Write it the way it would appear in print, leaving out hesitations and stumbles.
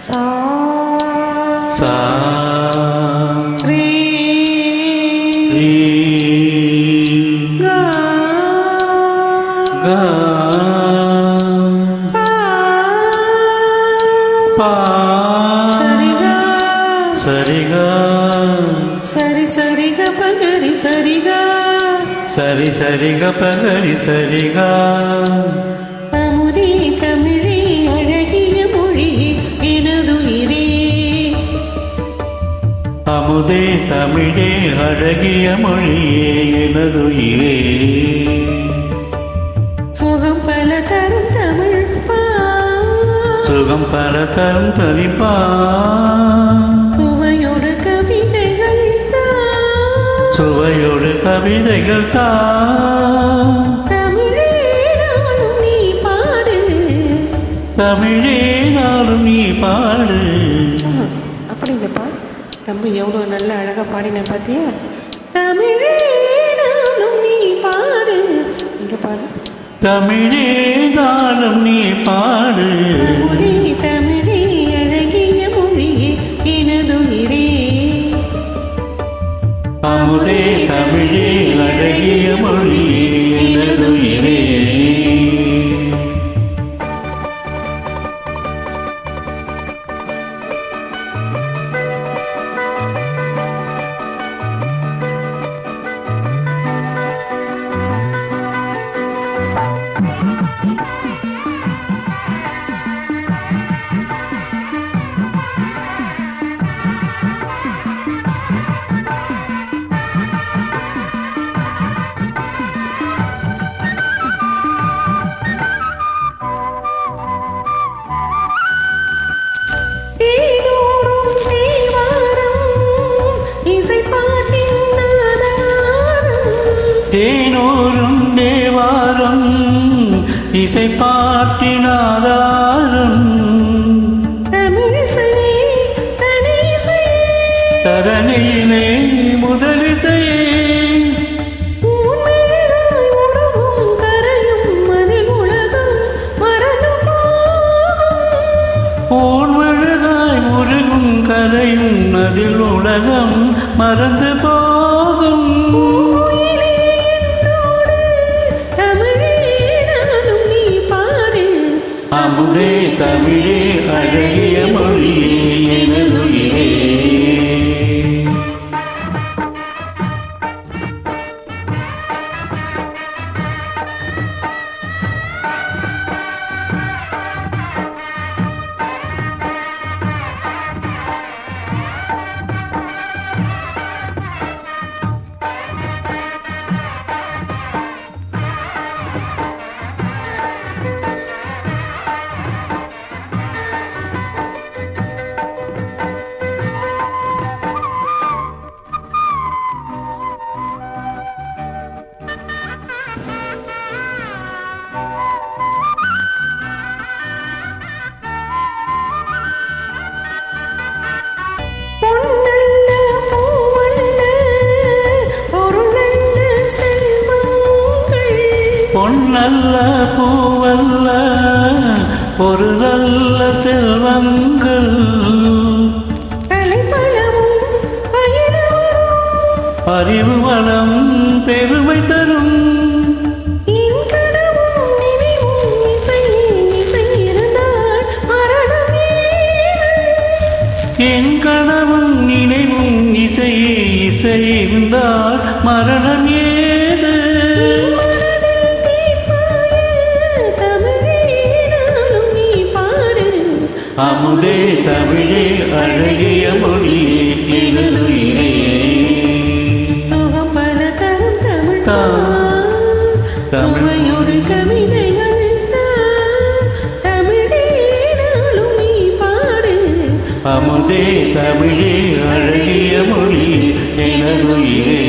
சா சா ரீ ரீ கா கா பா பா சரிகா சரிகா சரி சரிக பகரி சரிகா சரி சரிக பகரி சரிகா அமுதே தமிழே அழகிய மொழியே எனதுயிரே அமுதே தமிழே அழகிய மொழியே எனதுயிரே சுகம் பல தரும் தமிழ் பா சுகம் பல தரும் தவிப்பா சுவையோடு கவிதைகள் சுவையோடு கவிதைகள் தா தமிழே நாளும் நீ பாடு தமிழே நாளும் நீ பாடு. அப்படிங்கப்பா ரொம்ப எவ்வளோ நல்ல அழகாக பாடினேன் பார்த்தியா தமிழே நாளும் நீ பாடு இங்கே பாடு தமிழே நாளும் நீ பாடு அமுதே தமிழே அழகிய மொழியே எனதுயிரே அமுதே தமிழே அழகிய மொழியே எனதுயிரே தேனூரும் தேவாரம் இசைப்பாட்டின் நாதாரம் தேனூரும் தேவாரம் இசைப்பாட்டினாதாரம் தமிழிசையே தனிசையே தரணியிலே முதலிசையே ஊன்மெழுகாய் உருகும் கரையும் அதில் உலகம் மறந்து போகும் ஊர்வழுதாய் முருகும் கரையும் அதில் உலகம் மறந்து போகும் பூங்குயிலே என்னோடு தமிழே நாளும் நீ பாடு அமுதே தமிழே அழகிய மொழியே எனதுயிரே பொன்னல்ல பூவல்ல பொருளல்ல செல்வங்கள் பொன்னல்ல பூவல்ல பொருளல்ல செல்வங்கள் கலைப்பழமும் பயிலவரும் அறிவு வளம் பெருமை தரும் என் கனவும் நினைவும் இசையே இசை இருந்தால் மரணம் ஏது என் கனவும் நினைவும் இசையே இசை இருந்தால் மரணம் ஏது மனதில் தீர்ப்பாய தமிழே நாளும் நீ பாடு அமுதே தமிழே அழகிய மொழியே எனதுயிரே சுகம் பல தரும் தமிழ் தா. தமிழ். சுவையோடு கவிதைகள் தமிழே நாளும் நீ பாடு அமுதே தமிழே அழகிய மொழியே எனதுயிரே